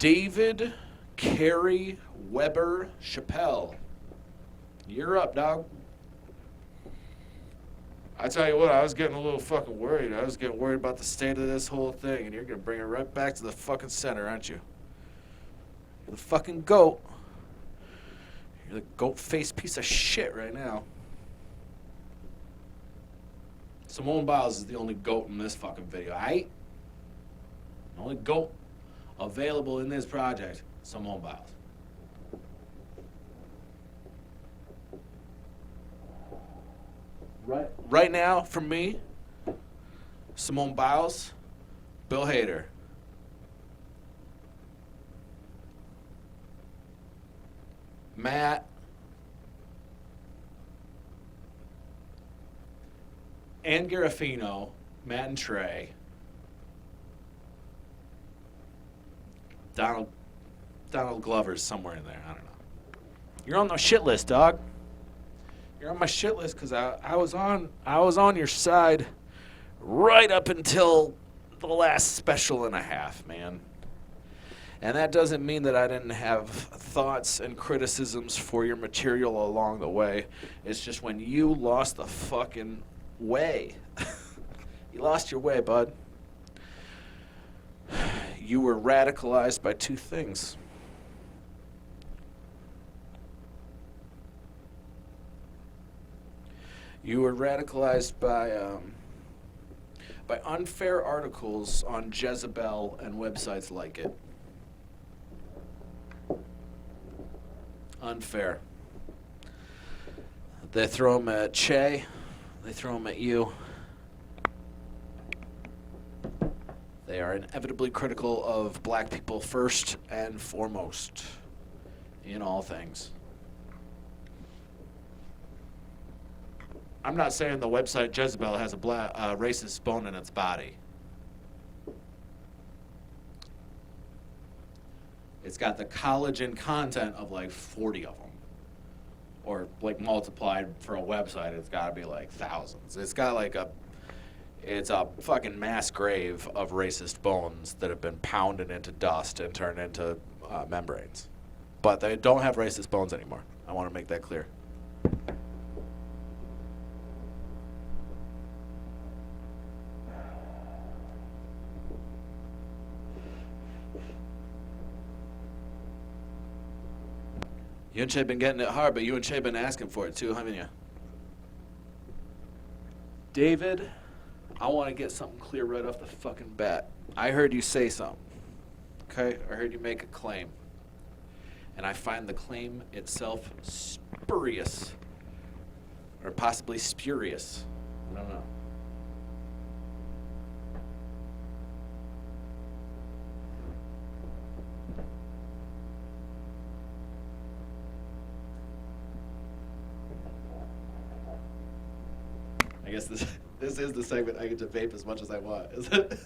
David Carey Weber Chappelle. You're up, dog. I tell you what, I was getting a little fucking worried. I was getting worried about the state of this whole thing, and you're gonna bring it right back to the fucking center, aren't you? You're the fucking goat. You're the goat-faced piece of shit right now. Simone Biles is the only goat in this fucking video, aight? The only goat available in this project, Simone Biles. Right now, for me, Simone Biles, Bill Hader. Matt, and Garofino, Matt and Trey, Donald Glover's somewhere in there. I don't know. You're on the shit list, dog. You're on my shit list because I was on your side right up until the last special and a half, man. And that doesn't mean that I didn't have thoughts and criticisms for your material along the way. It's just when you lost the fucking way. You lost your way, bud. You were radicalized by two things. You were radicalized by unfair articles on Jezebel and websites like it. Unfair. They throw them at Che. They throw them at you. They are inevitably critical of black people first and foremost in all things. I'm not saying the website Jezebel has a racist bone in its body. It's got the collagen content of like 40 of them. Or like multiplied for a website, it's got to be like thousands. It's got like it's a fucking mass grave of racist bones that have been pounded into dust and turned into membranes. But they don't have racist bones anymore. I want to make that clear. You and Che been getting it hard, but you and Che been asking for it too, haven't you? David, I want to get something clear right off the fucking bat. I heard you say something, okay? I heard you make a claim. And I find the claim itself spurious. Or possibly spurious. I don't know. I guess this is the segment I get to vape as much as I want, is it?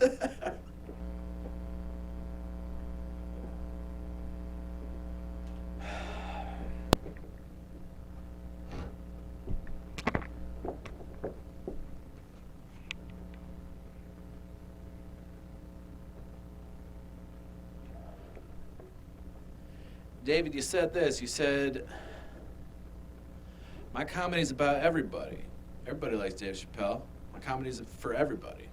David, you said this. You said, my comedy's about everybody. Everybody likes Dave Chappelle. My comedy's for everybody.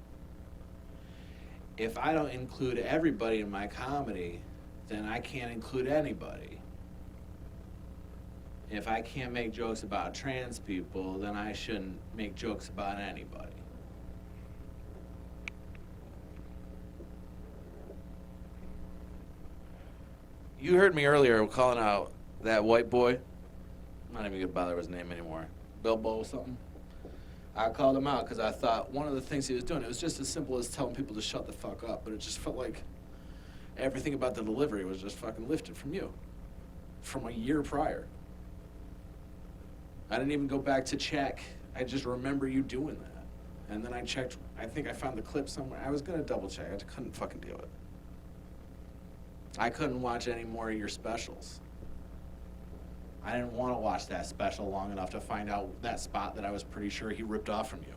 If I don't include everybody in my comedy, then I can't include anybody. If I can't make jokes about trans people, then I shouldn't make jokes about anybody. You heard me earlier calling out that white boy. I'm not even gonna bother with his name anymore. Bilbo or something. I called him out because I thought one of the things he was doing, it was just as simple as telling people to shut the fuck up, but it just felt like everything about the delivery was just fucking lifted from you, from a year prior. I didn't even go back to check. I just remember you doing that. And then I checked, I think I found the clip somewhere. I was gonna double check, I couldn't fucking do it. I couldn't watch any more of your specials. I didn't want to watch that special long enough to find out that spot that I was pretty sure he ripped off from you.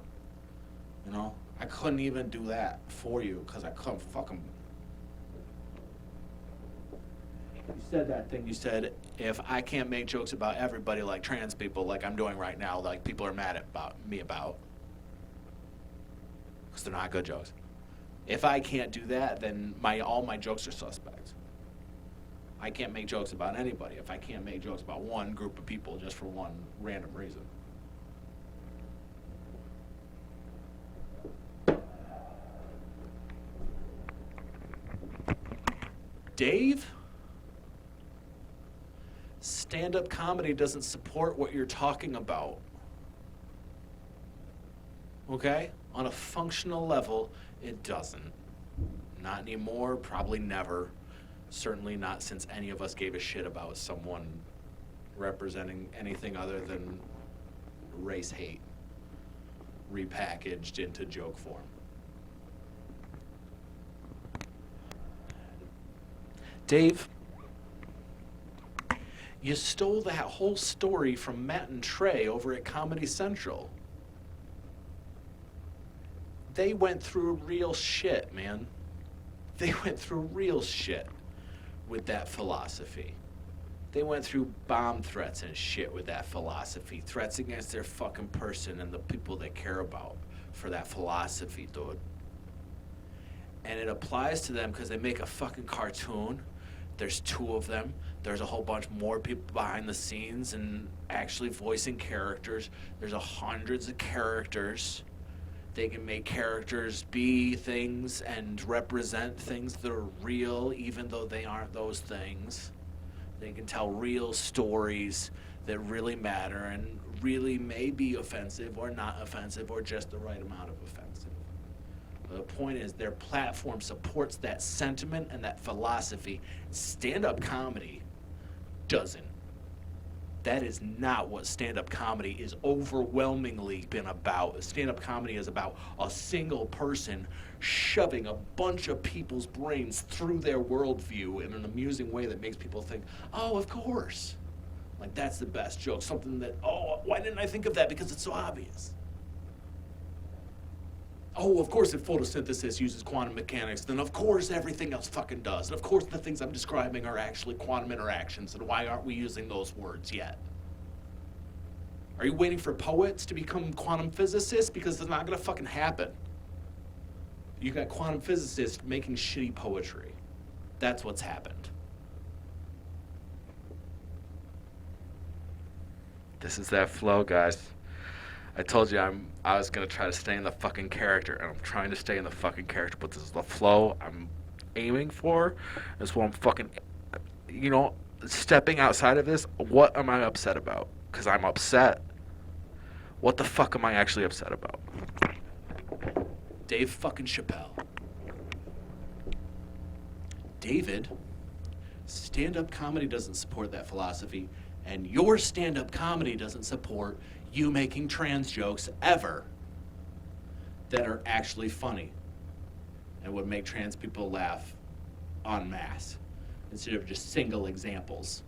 You know? I couldn't even do that for you because I couldn't fucking... said that thing. You said, if I can't make jokes about everybody like trans people, like I'm doing right now, like people are mad about me about, because they're not good jokes. If I can't do that, then all my jokes are suspect. I can't make jokes about anybody if I can't make jokes about one group of people just for one random reason. Dave, stand-up comedy doesn't support what you're talking about. Okay? On a functional level, it doesn't. Not anymore, probably never. Certainly not since any of us gave a shit about someone representing anything other than race hate repackaged into joke form. Dave, you stole that whole story from Matt and Trey over at Comedy Central. They went through real shit, man. They went through real shit with that philosophy. They went through bomb threats and shit with that philosophy. Threats against their fucking person and the people they care about for that philosophy, dude. And it applies to them because they make a fucking cartoon. There's 2 of them. There's a whole bunch more people behind the scenes and actually voicing characters. There's hundreds of characters. They can make characters be things and represent things that are real, even though they aren't those things. They can tell real stories that really matter and really may be offensive or not offensive or just the right amount of offensive. The point is their platform supports that sentiment and that philosophy. Stand-up comedy doesn't. That is not what stand-up comedy is overwhelmingly been about. Stand-up comedy is about a single person shoving a bunch of people's brains through their worldview in an amusing way that makes people think, oh, of course. Like, that's the best joke. Something that, oh, why didn't I think of that? Because it's so obvious. Oh, of course, if photosynthesis uses quantum mechanics, then of course everything else fucking does. And of course the things I'm describing are actually quantum interactions, and why aren't we using those words yet? Are you waiting for poets to become quantum physicists? Because it's not gonna fucking happen. You got quantum physicists making shitty poetry. That's what's happened. This is that flow, guys. I told you I was gonna try to stay in the fucking character, and I'm trying to stay in the fucking character, but this is the flow I'm aiming for. This is what I'm fucking, stepping outside of this, what am I upset about? Because I'm upset. What the fuck am I actually upset about? Dave fucking Chappelle. David, stand-up comedy doesn't support that philosophy, and your stand-up comedy doesn't support you making trans jokes ever that are actually funny and would make trans people laugh en masse instead of just single examples.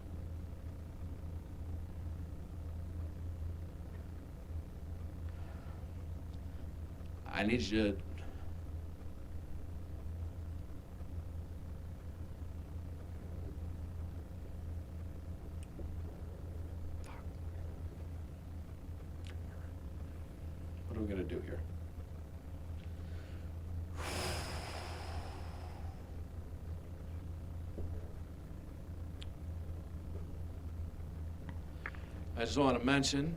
I need you to what are we gonna do here? I just want to mention